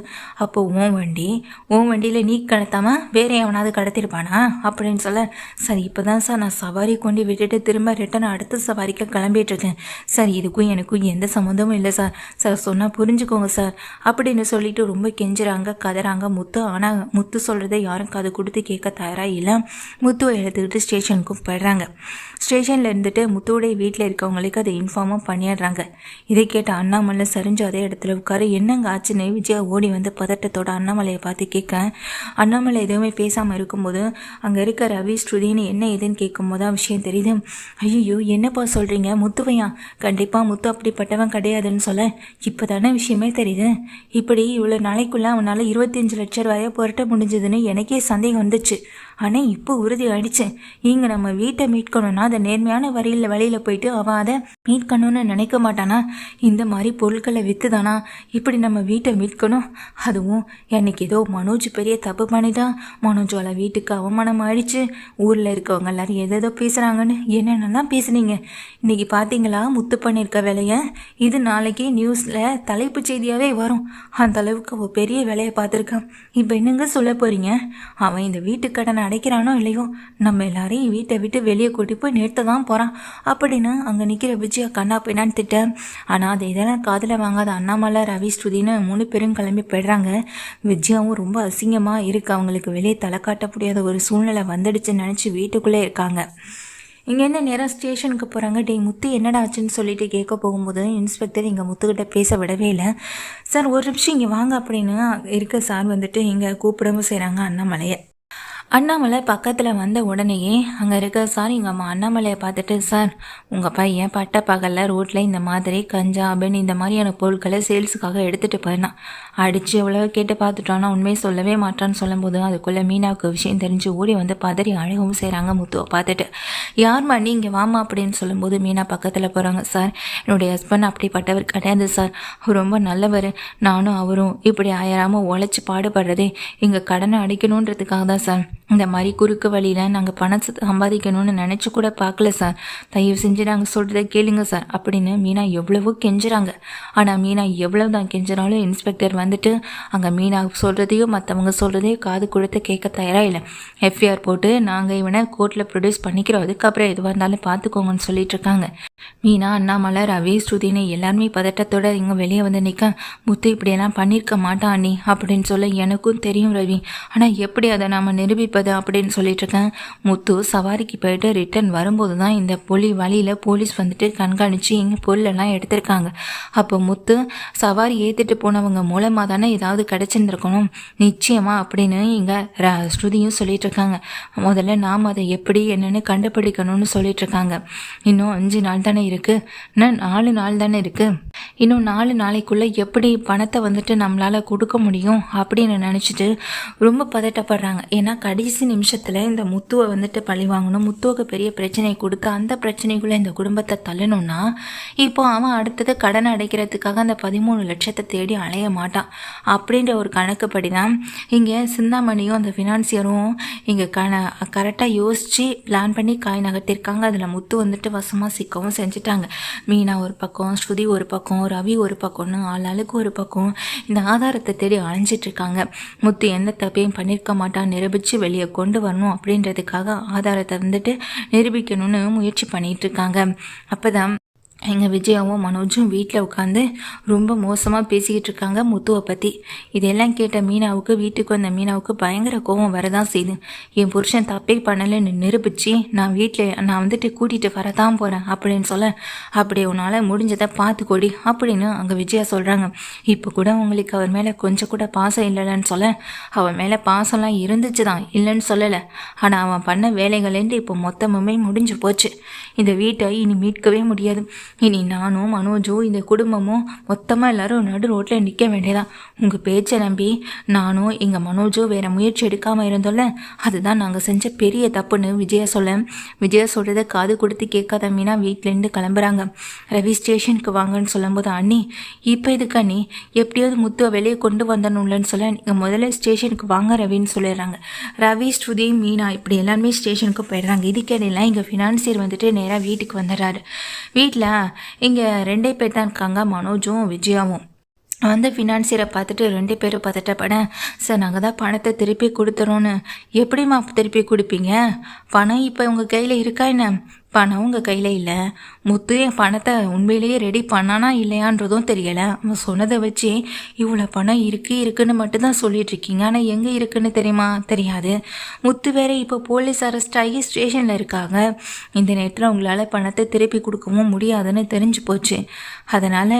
அப்போ உன் வண்டியில் நீ கடத்தாமல் வேறு எவனாவது கடத்திருப்பானா அப்படின்னு சொல்ல, சார் இப்போ தான் சார் நான் சவாரி கொண்டு விட்டுட்டு திரும்ப ரிட்டன் அடுத்த சவாரிக்கு கிளம்பிட்டுருக்கேன் சார், இதுக்கும் எனக்கும் எந்த சம்மந்தமும் இல்லை சார், சார் சொன்னால் புரிஞ்சுக்கோங்க சார் அப்படின்னு சொல்லிட்டு ரொம்ப கெஞ்சுறாங்க, கதறாங்க முத்து. ஆனால் முத்து சொல்கிறத யாரும் காது கொடுத்து கேட்க தயாராக இல்லை. முத்துவை எடுத்துக்கிட்டு ஸ்டேஷனுக்கும் போயிடுறாங்க. ஸ்டேஷனில் இருந்துட்டு முத்துவோடைய வீட்டில் இருக்கவங்களுக்கு அதை இன்ஃபார்மும் பண்ணிடுறாங்க. இதை கேட்ட அண்ணாமலை சரிஞ்சு அதே இடத்துல உட்காரு. என்னங்க ஆச்சுன்னு விஜயா ஓடி வந்து பதட்டத்தோட அண்ணாமலையை பார்த்து கேட்க, அண்ணாமலை எதுவுமே பேசாமல் இருக்கும்போது அங்கே இருக்க ரவி ஸ்ருதின்னு என்ன ஏதுன்னு கேட்கும்போது தான் விஷயம் தெரியுது. ஐயோ என்னப்பா சொல்கிறீங்க, முத்துவையா? கண்டிப்பாக முத்து அப்படிப்பட்டவன் கிடையாதுன்னு சொல்ல, இப்போ தானே விஷயமே தெரியுது. இப்படி இவ்வளோ நாளைக்குள்ளே அவனால் 25 லட்சம் ரூபாயை புரட்ட முடிஞ்சதுன்னு எனக்கே சந்தேகம் வந்துச்சு. ஆனால் இப்போ உறுதி ஆயிடுச்சேன், இங்கே நம்ம வீட்டை மீட்கணும்னா அதை நேர்மையான வழியில் போயிட்டு அவன் அதை மீட்கணும்னு நினைக்க மாட்டானா? இந்த மாதிரி பொருட்களை விற்று தானா இப்படி நம்ம வீட்டை மீட்கணும்? அதுவும் என்னைக்கு ஏதோ மனோஜ் பெரிய தப்பு பண்ணிட்டான், மனோஜோட வீட்டுக்கு அவமானம் ஆயிடுச்சு, ஊரில் இருக்கவங்க எல்லாரும் எதோ பேசுகிறாங்கன்னு என்னென்னலாம் பேசுனீங்க. இன்றைக்கி பார்த்தீங்களா முத்து பண்ணியிருக்க வேலையை? இது நாளைக்கு நியூஸில் தலைப்பு செய்தியாகவே வரும். அந்த அளவுக்கு அவள் பெரிய வேலையை பார்த்துருக்கான். இப்போ என்னங்க சொல்ல போகிறீங்க? அவன் இந்த வீட்டு கடனை அடைக்கிறானோ இல்லையோ, நம்ம எல்லாரையும் வீட்டை விட்டு வெளியே கூட்டி போய் நிறுத்த தான் போகிறான் அப்படின்னு அங்கே நிற்கிற விஜயா கண்ணா பின்னான்னு திட்ட. ஆனால் அதை இதெல்லாம் காதில் வாங்காத அண்ணாமலை, ரவி, ஸ்ருதின்னு 3 பேரும் கிளம்பி போயிடுறாங்க. விஜயாவும் ரொம்ப அசிங்கமாக இருக்குது, அவங்களுக்கு வெளியே தலை காட்ட முடியாத ஒரு சூழ்நிலை வந்துடுச்சுன்னு நினச்சி வீட்டுக்குள்ளே இருக்காங்க. இங்கேருந்து நேராக ஸ்டேஷனுக்கு போகிறாங்க. டே முத்து என்னடா ஆச்சுன்னு சொல்லிட்டு கேட்க போகும்போது இன்ஸ்பெக்டர் இங்கே முத்துக்கிட்ட பேச விடவே இல்லை. சார் ஒரு நிமிஷம் இங்கே வாங்க அப்படின்னு இருக்க சார் வந்துட்டு இங்கே கூப்பிடவும் செய்கிறாங்க அண்ணாமலையை. அண்ணாமலை பக்கத்தில் வந்த உடனேயே அங்கே இருக்க சார் எங்கள் அம்மா அண்ணாமலையை பார்த்துட்டு, சார் உங்கள் பையன் பட்ட பகலில் ரோட்டில் இந்த மாதிரி கஞ்சா, அபன் இந்த மாதிரியான பொருட்களை சேல்ஸுக்காக எடுத்துகிட்டு போயிடலாம், அடித்து எவ்வளோ கேட்டு பார்த்துட்டோன்னா உண்மையை சொல்லவே மாட்டான்னு சொல்லும்போது அதுக்குள்ளே மீனாவுக்கு விஷயம் தெரிஞ்சு ஓடி வந்து பதறி அழகவும் செய்கிறாங்க முத்துவை பார்த்துட்டு. யார்மா நீ இங்கே வாமா அப்படின்னு சொல்லும்போது மீனா பக்கத்தில் போகிறாங்க. சார் என்னுடைய ஹஸ்பண்ட் அப்படிப்பட்டவர் கிடையாது சார், அவர் ரொம்ப நல்லவர், நானும் அவரும் இப்படி ஆயிராமல் உழைச்சி பாடுபடுறதே எங்கள் கடனை அடிக்கணுன்றதுக்காக தான் சார், இந்த மாதிரி குறுக்கு வழியில் நாங்கள் பணம் சம்பாதிக்கணும்னு நினச்சி கூட பார்க்கல சார். தயவு செஞ்சு நாங்கள் சொல்கிறத கேளுங்க சார் அப்படின்னு மீனா எவ்வளவோ கெஞ்சுறாங்க. ஆனால் மீனா எவ்வளோ தான் கெஞ்சினாலும் இன்ஸ்பெக்டர் வந்துட்டு அங்கே மீனா சொல்கிறதையும் மற்றவங்க சொல்கிறதையும் காது கொடுத்து கேட்க தயாராக இல்லை. எஃப்ஐஆர் போட்டு நாங்கள் இவனை கோர்ட்டில் ப்ரொடியூஸ் பண்ணிக்கிறோம், அதுக்கப்புறம் எதுவாக இருந்தாலும் பார்த்துக்கோங்கன்னு சொல்லிட்டு இருக்காங்க. மீனா, அண்ணாமலை, ரவி, ஸ்ருதினு எல்லாருமே பதட்டத்தோட இங்கே வெளியே வந்து நிற்க, முத்து இப்படியெல்லாம் பண்ணியிருக்க மாட்டான் அண்ணி அப்படின்னு சொல்ல எனக்கும் தெரியும் ரவி, ஆனால் எப்படி அதை நாம் நிரூபிப்பது அப்படின்னு சொல்லிட்டு இருக்கேன். முத்து சவாரிக்கு போயிட்டு ரிட்டர்ன் வரும்போது தான் இந்த வழியில் போலீஸ் வந்துட்டு கண்காணித்து இங்கே பொருளெல்லாம் எடுத்திருக்காங்க. அப்போ முத்து சவாரி ஏற்றிட்டு போனவங்க மூலமாக தானே ஏதாவது கிடச்சிருந்துருக்கணும் நிச்சயமா அப்படின்னு இங்கே ஸ்ருதியும் சொல்லிட்டு இருக்காங்க. முதல்ல நாம் அதை எப்படி என்னென்னு கண்டுபிடிக்கணும்னு சொல்லிட்டு இருக்காங்க. இன்னும் 5 நாள் தானே இருக்குது, இன்னும் 4 நாள் தானே இருக்குது, இன்னும் 4 நாளைக்குள்ளே எப்படி பணத்தை வந்துட்டு நம்மளால் கொடுக்க முடியும் அப்படின்னு நினச்சிட்டு ரொம்ப பதட்டப்படுறாங்க. ஏன்னா கடைசி நிமிஷத்தில் இந்த முத்துவை வந்துட்டு பழி வாங்கணும், முத்துவுக்கு பெரிய பிரச்சனையை கொடுத்து அந்த பிரச்சனைக்குள்ளே இந்த குடும்பத்தை தள்ளணும்னா இப்போ அவன் அடுத்தது கடன் அடைக்கிறதுக்காக அந்த 13 லட்சத்தை தேடி அலைய மாட்டான் அப்படின்ற ஒரு கணக்குப்படி தான் இங்கே சிந்தாமணியும் அந்த ஃபினான்சியரும் இங்கே கரெக்டாக யோசித்து பிளான் பண்ணி காய் நகர்த்திருக்காங்க. அதில் முத்து வந்துட்டு வசமாக சிக்கவும் செஞ்சுட்டாங்க. மீனா ஒரு பக்கம், ஸ்ருதி ஒரு பக்கம், ரவி ஒரு பக்கம்னு ஆளாளுக்கு ஒரு பக்கம் இந்த ஆதாரத்தை தேடி அலைஞ்சிட்டு இருக்காங்க. முத்து எந்த தப்பையும் பண்ணியிருக்க மாட்டான் நிரூபித்து வெளியே கொண்டு வரணும் அப்படின்றதுக்காக ஆதாரத்தை வந்துட்டு நிரூபிக்கணும்னு முயற்சி பண்ணிட்டு இருக்காங்க. அப்போதான் எங்கள் விஜயாவும் மனோஜும் வீட்டில் உட்காந்து ரொம்ப மோசமாக பேசிக்கிட்டு இருக்காங்க முத்துவை பற்றி. இதெல்லாம் கேட்ட மீனாவுக்கு, வீட்டுக்கு வந்த மீனாவுக்கு பயங்கர கோபம் வரதான் செய்யுது. என் புருஷன் தப்பே பண்ணலைன்னு நிரூபித்து நான் வந்துட்டு கூட்டிகிட்டு வரதான் போகிறேன் அப்படின்னு சொல்ல, அப்படி உன்னால் முடிஞ்சதை பார்த்துக்கொடி அப்படின்னு அங்கே விஜயா சொல்கிறாங்க. இப்போ கூட உங்களுக்கு அவர் மேலே கொஞ்சம் கூட பாசம் இல்லைன்னு சொல்ல, அவன் மேலே பாசம்லாம் இருந்துச்சு தான், இல்லைன்னு சொல்லலை. ஆனால் அவன் பண்ண வேலைகளேண்டு இப்போ மொத்தமுமே முடிஞ்சு போச்சு. இந்த வீட்டை இனி மீட்கவே முடியாது. இனி நானும் மனோஜும் இந்த குடும்பமும் மொத்தமாக எல்லாரும் நடு ரோட்டில் நிற்க வேண்டியதான். உங்கள் பேச்சை நம்பி நானும் எங்கள் மனோஜும் வேறு முயற்சி எடுக்காமல் இருந்தோம்ல, அதுதான் நாங்கள் செஞ்ச பெரிய தப்புன்னு விஜயா சொல்கிறத காது கொடுத்து கேட்காத மீனா வீட்டிலேருந்து கிளம்புறாங்க. ரவி ஸ்டேஷனுக்கு வாங்கன்னு சொல்லும்போது, அண்ணி இப்போ இதுக்கு அண்ணி எப்படியாவது முத்துவை வெளியே கொண்டு வந்தணும்லன்னு சொல்ல, நீங்கள் முதல்ல ஸ்டேஷனுக்கு வாங்க ரவின்னு சொல்லிடுறாங்க. ரவி, ஸ்ருதி, மீனா இப்படி எல்லாருமே ஸ்டேஷனுக்கு போயிடுறாங்க. இதுக்கிடையில இங்கே ஃபினான்சியர் வந்துட்டு நேராக வீட்டுக்கு வந்துடுறாரு. வீட்டில் இங்கே 2 பேர் தான் இருக்காங்க, மனோஜும் விஜயாவும். அந்த ஃபினான்சியரை பார்த்துட்டு 2 பேரும் பதட்டப்பட, சார் நாங்கள் தான் பணத்தை திருப்பி கொடுத்துறோன்னு. எப்படிம்மா திருப்பி கொடுப்பீங்க? பணம் இப்போ உங்கள் கையில் இருக்கா என்ன? பணம் உங்கள் கையில் இல்லை. முத்து என் பணத்தை உண்மையிலேயே ரெடி பண்ணானா இல்லையான்றதும் தெரியலை. அவன் சொன்னதை வச்சு இவ்வளோ பணம் இருக்குன்னு மட்டும்தான் சொல்லிட்டு இருக்கீங்க. ஆனால் எங்கே இருக்குன்னு தெரியுமா? தெரியாது. முத்து வேற இப்போ போலீஸ் அரெஸ்ட் ஆகி ஸ்டேஷனில் இருக்காங்க. இந்த நேரத்தில் உங்களால் பணத்தை திருப்பி கொடுக்கவும் முடியாதுன்னு தெரிஞ்சு போச்சு. அதனால்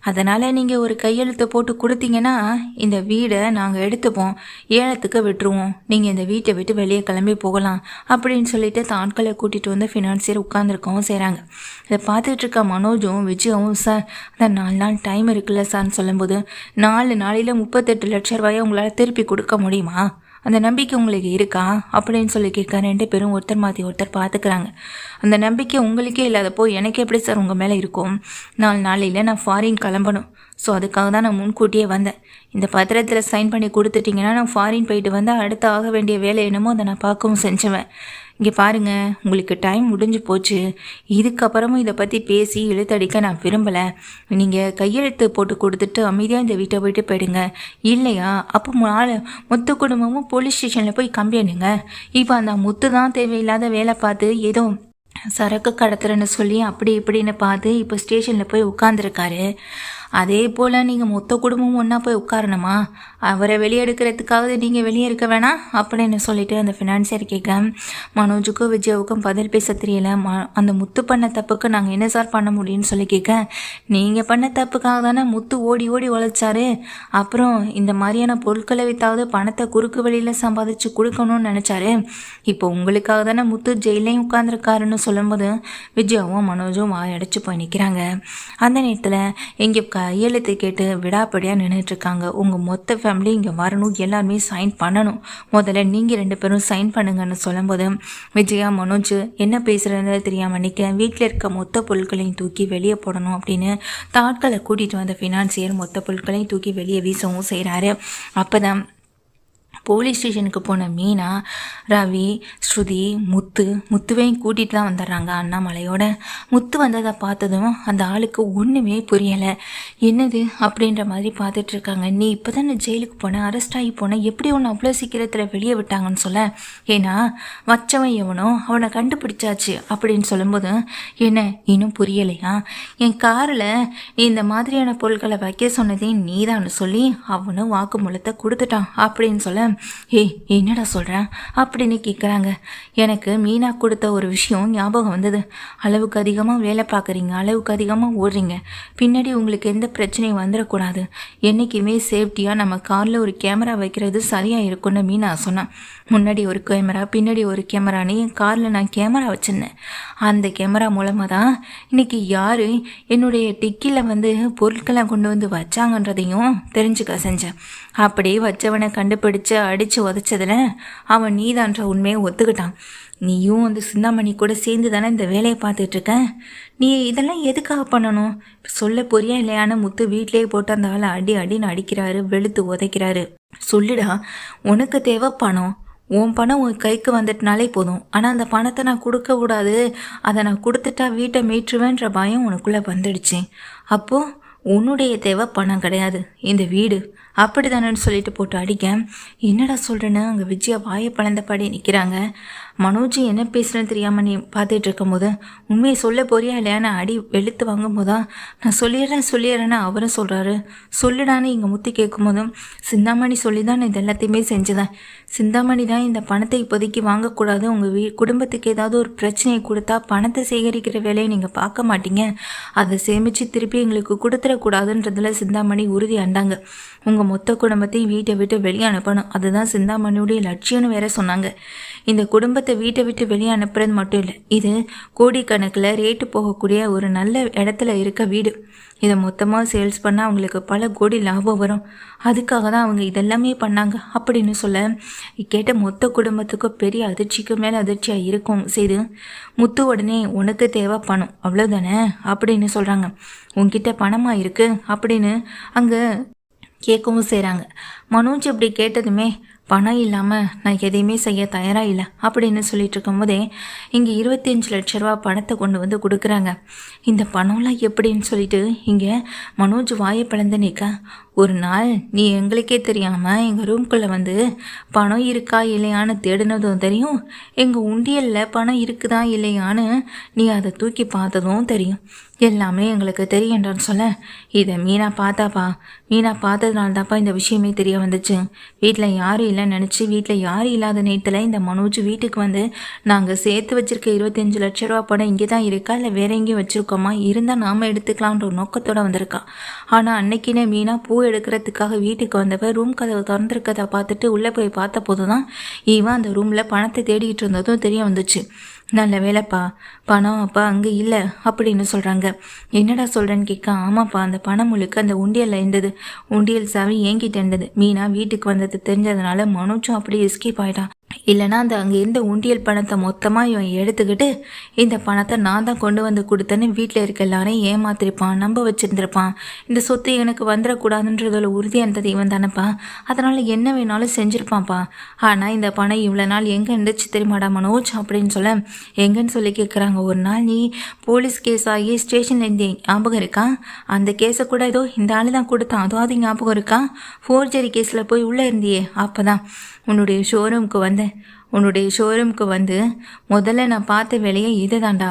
அதனால் நீங்கள் ஒரு கையெழுத்தை போட்டு கொடுத்தீங்கன்னா இந்த வீடை நாங்கள் எடுத்துப்போம், ஏலத்துக்கு விட்டுருவோம், நீங்கள் இந்த வீட்டை விட்டு வெளியே கிளம்பி போகலாம் அப்படின்னு சொல்லிட்டு ஆட்களை கூட்டிகிட்டு வந்து ஃபினான்சியர் உட்காந்துருக்கவும் செய்கிறாங்க. இதை பார்த்துட்டு இருக்க மனோஜும் விஜயாவும், சார் அந்த 4 நாள் டைம் இருக்குல்ல சார்னு சொல்லும்போது, 4 நாளையில் 38 லட்ச ரூபாயை உங்களால் திருப்பி கொடுக்க முடியுமா? அந்த நம்பிக்கை உங்களுக்கு இருக்கா அப்படின்னு சொல்லி கேட்க 2 பேரும் ஒருத்தர் மாற்றி ஒருத்தர் பார்த்துக்கிறாங்க. அந்த நம்பிக்கை உங்களுக்கே இல்லாதப்போ எனக்கு எப்படி சார் உங்கள் மேலே இருக்கும்? 4 நாளையில் நான் ஃபாரின் கிளம்பணும். ஸோ அதுக்காக தான் நான் முன்கூட்டியே வந்தேன். இந்த பத்திரத்தில் சைன் பண்ணி கொடுத்துட்டிங்கன்னா நான் ஃபாரின் போயிட்டு வந்து அடுத்து ஆக வேண்டிய வேலை என்னமோ அதை நான் பார்க்கவும் செஞ்சுவேன். இங்கே பாருங்கள், உங்களுக்கு டைம் முடிஞ்சு போச்சு. இதுக்கப்புறமும் இதை பற்றி பேசி இழுத்தடிக்க நான் விரும்பலை. நீங்கள் கையெழுத்து போட்டு கொடுத்துட்டு அமைதியாக இந்த வீட்டை போயிட்டு போயிடுங்க. இல்லையா அப்போ மொத்த குடும்பமும் போலீஸ் ஸ்டேஷனில் போய் கம்ப்ளைண்ட்டுங்க. இப்போ அந்த முத்து தான் தேவையில்லாத வேலை பார்த்து ஏதோ சரக்கு கடத்துறேன்னு சொல்லி அப்படி இப்படின்னு பார்த்து இப்போ ஸ்டேஷனில் போய் உட்காந்துருக்காரு. அதே போல் நீங்கள் மொத்த குடும்பமும் ஒன்றா போய் உட்காரணுமா? அவரை வெளியே எடுக்கிறதுக்காக நீங்கள் வெளியே இருக்க வேணாம் அப்படின்னு சொல்லிட்டு அந்த ஃபினான்சியர் கேட்க, மனோஜுக்கும் விஜயாவுக்கும் பதில் பேச தெரியல. அந்த முத்து பண்ண தப்புக்கு நாங்கள் என்ன சார் பண்ண முடியும்னு சொல்லி கேட்க, நீங்கள் பண்ண தப்புக்காக தானே முத்து ஓடி ஓடி உழைச்சாரு. அப்புறம் இந்த மாதிரியான பொருட்களை வித்தாவது பணத்தை குறுக்கு வழியில் சம்பாதிச்சு கொடுக்கணும்னு நினச்சாரு. இப்போ உங்களுக்காக தானே முத்து ஜெயிலையும் உட்காந்துருக்காருன்னு சொல்லும்போது விஜயாவும் மனோஜும் வாயடைச்சு போய் நிற்கிறாங்க. அந்த நேரத்தில் இங்கே கையெழுத்து கேட்டு விடாப்படியாக நின்றுட்டுருக்காங்க. உங்கள் மொத்த ஃபேமிலி இங்கே வரணும், எல்லாருமே சைன் பண்ணணும். முதல்ல நீங்கள் 2 பேரும் சைன் பண்ணுங்கன்னு சொல்லும்போது விஜயா, மனோஜ் என்ன பேசுகிறது தெரியாமல் நிற்க, வீட்டில் இருக்க மொத்த பொருட்களையும் தூக்கி வெளியே போடணும் அப்படின்னு ஆட்களை கூட்டிகிட்டு வந்த ஃபினான்சியர் மொத்த பொருட்களையும் தூக்கி வெளியே வீசவும் செய்கிறாரு. அப்போ தான் போலீஸ் ஸ்டேஷனுக்கு போன மீனா, ரவி, ஸ்ருதி, முத்துவையும் கூட்டிகிட்டு தான் வந்துடுறாங்க அண்ணாமலையோட. முத்து வந்ததை பார்த்ததும் அந்த ஆளுக்கு ஒன்றுமே புரியலை. என்னது அப்படின்ற மாதிரி பார்த்துட்டு இருக்காங்க. நீ இப்போ தானே ஜெயிலுக்கு போன, அரெஸ்ட் ஆகி போன, எப்படி ஒன்று அவ்வளோ சீக்கிரத்தில் வெளியே விட்டாங்கன்னு சொல்ல. ஏன்னா வச்சவன் எவனோ அவனை கண்டுபிடிச்சாச்சு அப்படின்னு சொல்லும்போது, என்ன இன்னும் புரியலையா? என் காரில் இந்த மாதிரியான பொருட்களை வைக்க சொன்னதே நீதான் சொல்லி அவனும் வாக்குமூலத்தை கொடுத்துட்டான் அப்படின்னு சொல்ல, ஏய் என்னடா சொல்கிறேன் அப்படின்னு கேட்குறாங்க. எனக்கு மீனா கொடுத்த ஒரு விஷயம் ஞாபகம் வந்தது. அளவுக்கு அதிகமாக வேலை பார்க்குறீங்க, அளவுக்கு அதிகமாக ஓடுறீங்க, பின்னாடி உங்களுக்கு எந்த பிரச்சனையும் வந்துடக்கூடாது, என்றைக்குமே சேஃப்டியாக நம்ம காரில் ஒரு கேமரா வைக்கிறது சரியாக இருக்கும்னு மீனா சொன்னான். முன்னாடி ஒரு கேமரா பின்னாடி ஒரு கேமரான்னு என் காரில் நான் கேமரா வச்சுருந்தேன். அந்த கேமரா மூலமாக தான் இன்றைக்கி யார் என்னுடைய டிக்கியில் பொருட்களை கொண்டு வந்து வச்சாங்கன்றதையும் தெரிஞ்சுக்க செஞ்சேன். அப்படியே வச்சவனை கண்டுபிடிச்சு அடித்து உதச்சதில் அவன் நீதான்ற உண்மையை ஒத்துக்கிட்டான். நீயும் சிந்தாமணி கூட சேர்ந்து தானே இந்த வேலையை பார்த்துட்ருக்க. நீ இதெல்லாம் எதுக்காக பண்ணணும் சொல்ல போறியா இல்லையான்னு முத்து வீட்டிலே போட்டு அந்த ஆளை அடின்னு அடிக்கிறாரு, வெளுத்து உதைக்கிறாரு. சொல்லுடா, உனக்கு தேவை பணம், உன் பணம் உன் கைக்கு வந்துட்டுனாலே போதும். ஆனால் அந்த பணத்தை நான் கொடுக்க கூடாது, அதை நான் கொடுத்துட்டா வீட்டை மீட்டுருவேன்ற பயம் உனக்குள்ளே வந்துடுச்சு. அப்போது உன்னுடைய தேவை பணம் கிடையாது, இந்த வீடு, அப்படி தானேன்னு சொல்லிட்டு போட்டு அடிக்க. என்னடா சொல்கிறேன்னு அங்கே விஜயா வாயை பழந்தபடி நிற்கிறாங்க. மனோஜ் என்ன பேசுகிறேன்னு தெரியாமல் நீ பார்த்துட்டு இருக்கும்போது உண்மையை சொல்ல போறியா இல்லையான்னு அடி வெளுத்து வாங்கும் போதா நான் சொல்லிடுறேன்னு அவரும் சொல்கிறாரு. சொல்லிடான்னு இங்கே முத்தி கேட்கும் போதும் சிந்தாமணி சொல்லி தான் இது எல்லாத்தையுமே செஞ்சுதான். சிந்தாமணி தான் இந்த பணத்தை இப்போதைக்கு வாங்கக்கூடாது, உங்கள் குடும்பத்துக்கு ஏதாவது ஒரு பிரச்சனையை கொடுத்தா பணத்தை சேகரிக்கிற வேலையை நீங்கள் பார்க்க மாட்டீங்க, அதை சேமித்து திருப்பி எங்களுக்கு கொடுத்துடக்கூடாதுன்றதுல சிந்தாமணி உறுதி ஆண்டாங்க. உங்கள் மொத்த குடும்பத்தையும் வீட்டை விட்டு வெளியே அனுப்பணும், அதுதான் சிந்தாமணியுடைய லட்சியம்னு வேற சொன்னாங்க. இந்த குடும்பத்தை வீட்டை விட்டு வெளியே அனுப்புறது மட்டும் இல்லை, இது கோடிக்கணக்கில் ரேட்டு போகக்கூடிய ஒரு நல்ல இடத்துல இருக்க வீடு. இதை மொத்தமாக சேல்ஸ் பண்ணால் அவங்களுக்கு பல கோடி லாபம் வரும், அதுக்காக தான் அவங்க இதெல்லாமே பண்ணாங்க அப்படின்னு சொல்ல கேட்ட மொத்த குடும்பத்துக்கும் பெரிய அதிர்ச்சிக்கு மேலே அதிர்ச்சியாக இருக்கும் செய்து முத்து உடனே உனக்கு தேவை பணம் அவ்வளோதானே அப்படின்னு சொல்கிறாங்க. உன்கிட்ட பணமாக இருக்குது அப்படின்னு அங்கே கேட்கவும் செய்கிறாங்க. மனோஜ் இப்படி கேட்டதுமே பணம் இல்லாமல் நான் எதையுமே செய்ய தயாராக இல்லை அப்படின்னு சொல்லிட்டு இருக்கும் போதே இங்கே 25 லட்ச ரூபா பணத்தை கொண்டு கொடுக்குறாங்க. இந்த பணம்லாம் எப்படின்னு சொல்லிட்டு இங்கே மனோஜ் வாயை பிளந்து நிற்க, ஒரு நாள் நீ எங்களுக்கே தெரியாமல் எங்கள் ரூம்குள்ளே பணம் இருக்கா இல்லையான்னு தேடினதும் தெரியும், எங்கள் உண்டியலில் பணம் இருக்குதா இல்லையான்னு நீ அதை தூக்கி பார்த்ததும் தெரியும், எல்லாமே எங்களுக்கு தெரியுன்றான்னு சொல்ல, இதை மீனா பார்த்ததுனால தான்ப்பா இந்த விஷயமே தெரிய வந்துச்சு. வீட்டில் யாரும் இல்லைன்னு நினச்சி வீட்டில் யாரும் இல்லாத நேரத்தில் இந்த மனோஜ் வீட்டுக்கு நாங்கள் சேர்த்து வச்சுருக்க 25 லட்ச ரூபா பணம் இங்கே தான் இருக்கா இல்லை வேற எங்கேயும் வச்சுருக்கோமா, இருந்தால் நாம் எடுத்துக்கலான்ற ஒரு நோக்கத்தோடு வந்திருக்கா. ஆனால் அன்னைக்குன்னு மீனா பூ எடுக்கிறதுக்காக வீட்டுக்கு வந்தவ ரூம் கதவை திறந்துருக்கதை பார்த்துட்டு உள்ளே போய் பார்த்த போது தான் இவன் அந்த ரூமில் பணத்தை தேடிக்கிட்டு இருந்ததும் தெரிய வந்துச்சு. நல்ல வேலைப்பா, பணம் அப்பா அங்கே இல்லை அப்படின்னு சொல்கிறாங்க. என்னடா சொல்கிறேன்னு கேட்க, ஆமாப்பா அந்த பணம் முழுக்க அந்த உண்டியலில் இருந்தது, உண்டியல் சாவி ஏங்கிட்டு இருந்தது. மீனா வீட்டுக்கு வந்தது தெரிஞ்சதுனால மனோஜும் அப்படியே எஸ்கேப் ஆகிட்டான். இல்லைனா அங்கே இருந்த உண்டியல் பணத்தை மொத்தமாக இவன் எடுத்துக்கிட்டு இந்த பணத்தை நான் தான் கொண்டு கொடுத்தேன்னு வீட்டில் இருக்க எல்லாரையும் ஏமாத்திருப்பான், நம்ப வச்சுருந்துருப்பான். இந்த சொத்து எனக்கு வந்துடக்கூடாதுன்றதில் உறுதியாக இருந்தது இவன் தானேப்பா, அதனால் என்ன வேணாலும் செஞ்சுருப்பான்ப்பா. ஆனால் இந்த பணம் இவ்வளோ நாள் எங்கே இருந்துச்சு தெரியுமாடா மனோஜ் அப்படின்னு சொல்ல, எங்கன்னு சொல்லி கேட்குறாங்க. ஒரு நாள் நீ போலீஸ் கேஸ் ஆகி ஸ்டேஷனில் இருந்தே ஞாபகம் இருக்கா, அந்த கேஸை கூட ஏதோ இந்த ஆள் தான் கொடுத்தான், அதாவது ஞாபகம் இருக்கா, ஃபோர்ஜரி கேஸில் போய் உள்ளே இருந்தியே, அப்போ தான் உன்னுடைய ஷோரூமுக்கு முதல்ல நான் பார்த்த வேலையை இது தாண்டா.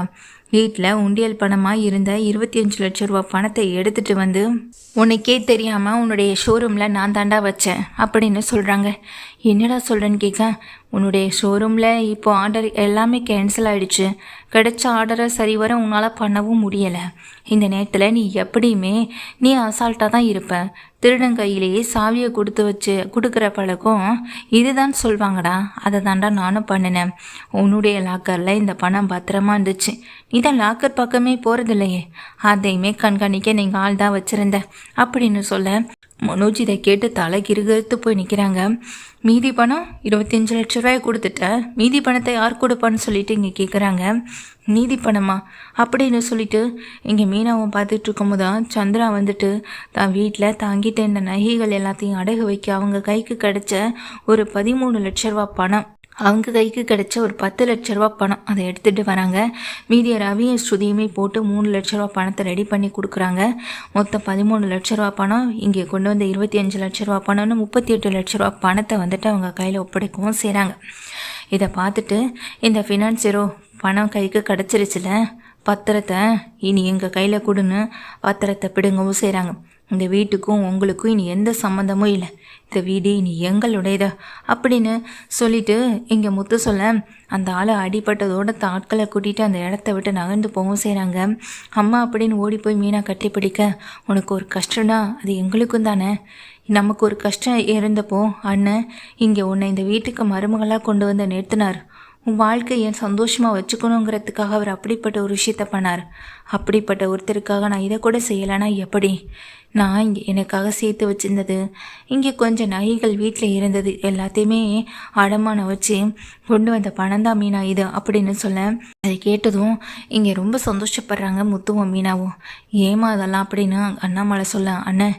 வீட்டில் உண்டியல் பணமாக இருந்த 25 லட்ச ரூபா பணத்தை எடுத்துகிட்டு உனக்கே தெரியாமல் உன்னுடைய ஷோரூமில் நான் தாண்டா வச்சேன் அப்படின்னு சொல்கிறாங்க. என்னடா சொல்கிறேன்னு கேட்க, உன்னுடைய ஷோரூமில் இப்போ ஆர்டர் எல்லாமே கேன்சல் ஆகிடுச்சு, கிடைச்ச ஆர்டரை சரிவர உன்னால் பண்ணவும் முடியலை. இந்த நேரத்தில் நீ எப்படியுமே நீ அசால்ட்டாக தான் இருப்ப, திருடன் கையிலேயே சாவியை கொடுக்குற பழக்கம் இதுதான் சொல்வாங்கடா, அதை தாண்டா நானும் பண்ணினேன். உன்னுடைய லாக்கரில் இந்த பணம் பத்திரமா இருந்துச்சு, நீ தான் லாக்கர் பக்கமே போகிறதில்லையே, அதையுமே கண்காணிக்க நீங்கள் ஆள் தான் வச்சுருந்த அப்படின்னு சொல்ல, மனோஜ் இதை கேட்டு தலை கிறுகிறுத்து போய் நிற்கிறாங்க. மீதி பணம் 25 லட்ச ரூபாய் கொடுத்துட்ட, மீதி பணத்தை யார் கொடுப்பான்னு சொல்லிட்டு இங்கே கேட்குறாங்க. மீதி பணமா அப்படின்னு சொல்லிட்டு இங்கே மீனாவும் பார்த்துட்டு இருக்கும்போது தான் சந்திரா வந்துட்டு தான் வீட்டில் தாங்கிட்ட இந்த நகைகள் எல்லாத்தையும் அடகு வைக்க அவங்க கைக்கு கிடைச்ச ஒரு 13 லட்ச ரூபா பணம், அவங்க கைக்கு கிடைச்ச ஒரு 10 லட்ச ரூபா பணம் அதை எடுத்துகிட்டு வராங்க. மீதியை ரவியும் ஸ்ருதியுமே போட்டு 3 லட்ச ரூபா பணத்தை ரெடி பண்ணி கொடுக்குறாங்க. மொத்தம் 13 லட்ச ரூபா பணம், இங்கே கொண்டு வந்த 25 லட்ச ரூபா பணம்னு 38 லட்ச ரூபா பணத்தை வந்துட்டு அவங்க கையில் ஒப்படைக்கவும் செய்கிறாங்க. இதை பார்த்துட்டு இந்த ஃபினான்சியரோ பணம் கைக்கு கிடச்சிருச்சுல, பத்திரத்தை இனி எங்கள் கையில் கொடுன்னு பத்திரத்தை பிடுங்கவும் செய்கிறாங்க. இந்த வீட்டுக்கும் உங்களுக்கும் இனி எந்த சம்மந்தமும் இல்லை, இந்த வீடு இனி எங்களுடையதா அப்படின்னு சொல்லிட்டு இங்கே முத்து சொல்ல அந்த ஆளை அடிபட்டதோட ஆட்களை கூட்டிகிட்டு அந்த இடத்த விட்டு நகர்ந்து போகவும் செய்கிறாங்க. அம்மா அப்படின்னு ஓடி போய் மீனா கட்டி பிடிக்க, உனக்கு ஒரு கஷ்டம்னா அது எங்களுக்கும் தானே, நமக்கு ஒரு கஷ்டம் இருந்தப்போ அண்ணன் இங்கே உன்னை இந்த வீட்டுக்கு மருமகளாக கொண்டு வந்து நிறுத்தினார். உன் வாழ்க்கையை சந்தோஷமாக வச்சுக்கணுங்கிறதுக்காக அவர் அப்படிப்பட்ட ஒரு விஷயத்த பண்ணார். அப்படிப்பட்ட ஒருத்தருக்காக நான் இதை கூட செய்யலைன்னா எப்படி? நான் இங்கே எனக்காக சேர்த்து வச்சுருந்தது, இங்கே கொஞ்சம் நகைகள் வீட்டில் இருந்தது, எல்லாத்தையுமே அடமானம் வச்சு கொண்டு வந்த பணம் தான் மீனா இது அப்படின்னு சொல்ல, அதை கேட்டதும் இங்கே ரொம்ப சந்தோஷப்படுறாங்க முத்துவும் மீனாவும். ஏமா அதெல்லாம் அப்படின்னு அண்ணாமலை சொல்ல, அண்ணன்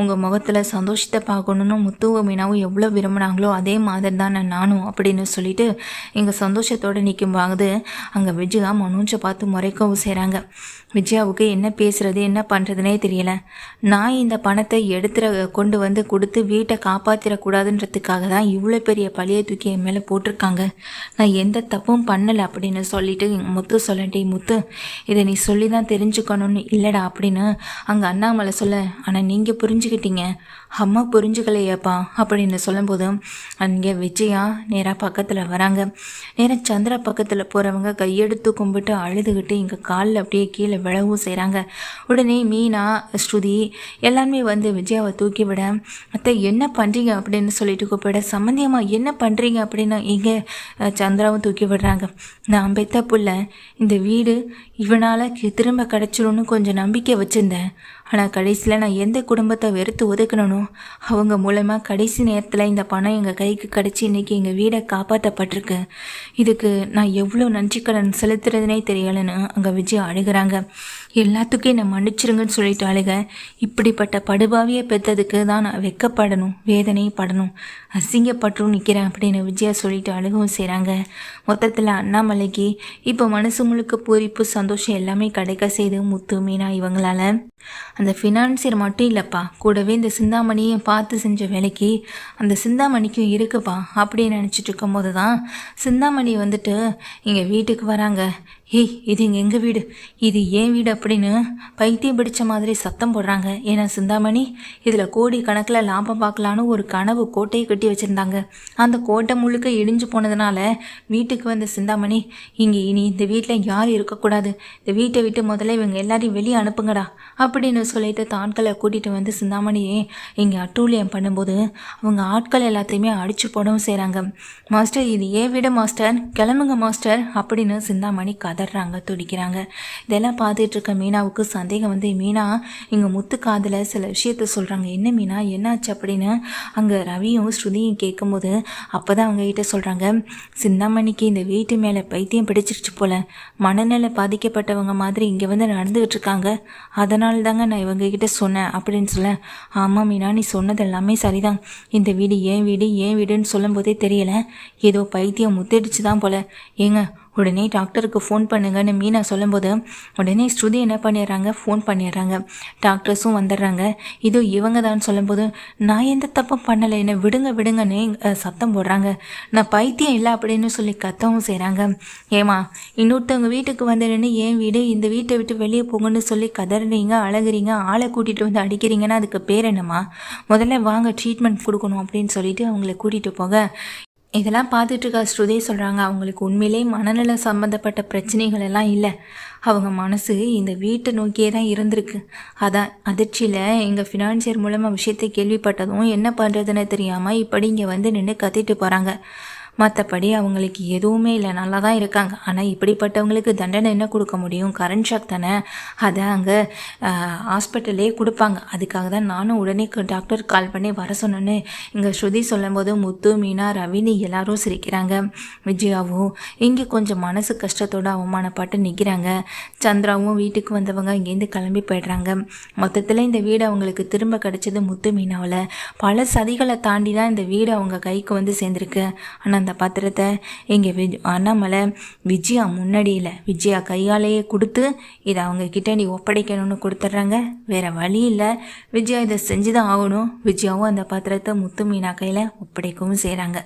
உங்கள் முகத்தில் சந்தோஷத்தை பார்க்கணுன்னு முத்துவும் மீனாவும் எவ்வளோ விரும்பினாங்களோ அதே மாதிரி தான் நானும் அப்படின்னு சொல்லிட்டு இங்கே சந்தோஷத்தோடு நிற்கும்போது அங்கே விஜயா மனோஜை பார்த்து முறைக்கவும் செய்கிறாங்க. விஜயாவுக்கு என்ன பேசுறது என்ன பண்ணுறதுனே தெரியல. நான் இந்த பணத்தை கொண்டு வந்து கொடுத்து வீட்டை காப்பாற்றிடக்கூடாதுன்றதுக்காக தான் இவ்வளோ பெரிய பழியை தூக்கி என் மேலே போட்டிருக்காங்க. நான் எந்த தப்பும் பண்ணலை அப்படின்னு சொல்லிட்டு முத்து சொல்லட்டே, முத்து இதை நீ சொல்லி தான் தெரிஞ்சுக்கணும்னு இல்லைடா அப்படின்னு அங்கே அண்ணாமலை சொல்ல, ஆனால் நீங்கள் புரிஞ்சுக்கிட்டீங்க, அம்மா புரிஞ்சுக்கலையாப்பா அப்படின்னு சொல்லும்போது அங்கே விஜயா நேராக பக்கத்தில் வராங்க. நேராக சந்திரா பக்கத்தில் போகிறவங்க கையெடுத்து கும்பிட்டு அழுதுகிட்டு இங்கே காலில் அப்படியே கீழே விழவும் செய்கிறாங்க. உடனே மீனா ஸ்ருதி எல்லாருமே வந்து விஜயாவை தூக்கி விட, அத்தை என்ன பண்ணுறீங்க அப்படின்னு சொல்லிட்டு கூப்பிட, சம்மந்தியம்மா என்ன பண்ணுறீங்க அப்படின்னு இங்கே சந்திராவும் தூக்கி விடுறாங்க. நான் பெத்த புள்ள, இந்த வீடு இவனால் திரும்ப கிடச்சிரும்னு கொஞ்சம் நம்பிக்கை வச்சுருந்தேன். ஆனால் கடைசியில் நான் எந்த குடும்பத்தை வெறுத்து ஒதுக்கணும், அவங்க மூலமாக கடைசி நேரத்தில் இந்த பணம் எங்கள் கைக்கு கிடச்சி இன்றைக்கி எங்கள் வீடை காப்பாற்றப்பட்டிருக்கு. இதுக்கு நான் எவ்வளோ நன்றி கடன் செலுத்துறதுனே தெரியலைன்னு அங்கே விஜய் அழுகிறாங்க. எல்லாத்துக்கும் என்னை மன்னிச்சிருங்கன்னு சொல்லிட்டு அழுக, இப்படிப்பட்ட படுபாவியை பெற்றதுக்கு தான் நான் வெக்கப்படணும், வேதனைப்படணும், அசிங்கப்பட்டும் நிற்கிறேன் அப்படின்னு விஜயா சொல்லிட்டு அழுகவும் செய்கிறாங்க. மொத்தத்தில் அண்ணாமலைக்கு இப்போ மனசு முழுக்க பூரிப்பு சந்தோஷம் எல்லாமே கிடைக்க செய்து முத்து மீனா இவங்களால. அந்த ஃபினான்சியர் மட்டும் இல்லைப்பா, கூடவே இந்த சிந்தாமணியும் பார்த்து செஞ்ச வேலைக்கு அந்த சிந்தாமணிக்கும் இருக்குப்பா அப்படின்னு நினச்சிட்டு இருக்கும்போது தான் சிந்தாமணி வந்துட்டு இங்கே வீட்டுக்கு வராங்க. ஏய் இது இங்கே எங்கள் வீடு, இது ஏன் வீடு அப்படின்னு பைத்தியம் பிடிச்ச மாதிரி சத்தம் போடுறாங்க. ஏன்னா சிந்தாமணி இதில் கோடி கணக்கில் லாபம் பார்க்கலான்னு ஒரு கனவு கோட்டையை கட்டி வச்சுருந்தாங்க. அந்த கோட்டை முழுக்க இடிஞ்சு போனதுனால வீட்டுக்கு வந்த சிந்தாமணி, இங்கே இனி இந்த வீட்டில் யாரும் இருக்கக்கூடாது, இந்த வீட்டை விட்டு முதல்ல இவங்க எல்லாரையும் வெளியே அனுப்புங்கடா அப்படின்னு சொல்லிட்டு ஆட்களை கூட்டிகிட்டு வந்து சிந்தாமணியே இங்கே அட்டூழியம் பண்ணும்போது அவங்க ஆட்கள் எல்லாத்தையுமே அடித்து போடவும் செய்கிறாங்க. மாஸ்டர் இது ஏன் வீடு மாஸ்டர், கிளம்புங்க மாஸ்டர் அப்படின்னு சிந்தாமணி கதறாங்க, துடிக்கிறாங்க. இதெல்லாம் பார்த்துட்டு இருக்க மீனாவுக்கு சந்தேகம் வந்து மீனா இங்கே முத்து காதில் சில விஷயத்த சொல்கிறாங்க. என்ன மீனா என்னாச்சு அப்படின்னு அங்கே ரவியும் ஸ்ருதியும் கேட்கும்போது அப்போ தான் அவங்ககிட்ட சொல்கிறாங்க, சிந்தாமணிக்கு இந்த வீட்டு மேலே பைத்தியம் பிடிச்சிருச்சு போல், மனநிலை பாதிக்கப்பட்டவங்க மாதிரி இங்கே வந்து நடந்துகிட்டு இருக்காங்க, அதனால தாங்க நான் இவங்ககிட்ட சொன்னேன் அப்படின்னு சொல்ல, ஆமாம் மீனா நீ சொன்னது எல்லாமே சரிதான், இந்த வீடு ஏன் வீடு ஏன் வீடுன்னு சொல்லும் போதே தெரியலை, ஏதோ பைத்தியம் முத்திடுச்சு தான் போல, ஏங்க உடனே டாக்டருக்கு ஃபோன் பண்ணுங்கன்னு மீனா சொல்லும்போது உடனே ஸ்ருதி என்ன பண்ணிடுறாங்க, ஃபோன் பண்ணிடுறாங்க. டாக்டர்ஸும் வந்துடுறாங்க. இதோ இவங்க தான் சொல்லும்போது நான் எந்த தப்பும் பண்ணலை, என்னை விடுங்க விடுங்கன்னு சத்தம் போடுறாங்க. நான் பைத்தியம் இல்லை அப்படின்னு சொல்லி கத்தவும் செய்கிறாங்க. ஏமா இன்னொருத்தவங்க வீட்டுக்கு வந்துடுன்னு என் வீடு, இந்த வீட்டை விட்டு வெளியே போங்கன்னு சொல்லி கதறீங்க, அழகுறீங்க, ஆளை கூட்டிகிட்டு வந்து அடிக்கிறீங்கன்னா அதுக்கு பேர் என்னம்மா, முதல்ல வாங்க ட்ரீட்மெண்ட் கொடுக்கணும் அப்படின்னு சொல்லிட்டு அவங்கள கூட்டிகிட்டு போக இதெல்லாம் பார்த்துட்டு இருக்கா ஸ்ருதி சொல்கிறாங்க, அவங்களுக்கு உண்மையிலே மனநல சம்மந்தப்பட்ட பிரச்சனைகள் எல்லாம் இல்லை, அவங்க மனசு இந்த வீட்டை நோக்கியே தான் இருந்திருக்கு. அதான் அதிர்ச்சியில் எங்கள் ஃபினான்சியர் மூலமாக விஷயத்தை கேள்விப்பட்டதும் என்ன பண்ணுறதுன்னு தெரியாமல் இப்படி இங்கே வந்து நின்று கத்திட்டு போகிறாங்க. மற்றபடி அவங்களுக்கு எதுவுமே இல்லை, நல்லா தான் இருக்காங்க. ஆனால் இப்படிப்பட்டவங்களுக்கு தண்டனை என்ன கொடுக்க முடியும்? கரண்ட் ஷாக் தானே, அதை அங்கே ஹாஸ்பிட்டல்லே கொடுப்பாங்க. அதுக்காக தான் நானும் உடனே டாக்டர் கால் பண்ணி வர சொன்னேன்னு இங்கே ஸ்ருதி சொல்லும்போது முத்து, மீனா, ரவினி எல்லாரும் சிரிக்கிறாங்க. விஜயாவும் இங்கே கொஞ்சம் மனசு கஷ்டத்தோடு அவமானப்பட்டு நிற்கிறாங்க. சந்திராவும் வீட்டுக்கு வந்தவங்க இங்கேருந்து கிளம்பி போய்ட்றாங்க. மொத்தத்தில் இந்த வீடு அவங்களுக்கு திரும்ப கிடச்சது முத்து மீனாவில். பல சதிகளை தாண்டி தான் இந்த வீடு அவங்க கைக்கு வந்து சேர்ந்துருக்கு. ஆனால் அந்த பத்திரத்தை இங்கே அண்ணாமலை விஜயா முன்னாடியில் விஜயா கையாலேயே கொடுத்து இதை அவங்க கிட்ட நீ ஒப்படைக்கணும்னு கொடுத்துட்றாங்க. வேற வழி இல்லை, விஜயா இதை செஞ்சு தான் ஆகணும். விஜயாவும் அந்த பத்திரத்தை முத்து மீனா கையில் ஒப்படைக்கவும் செய்கிறாங்க.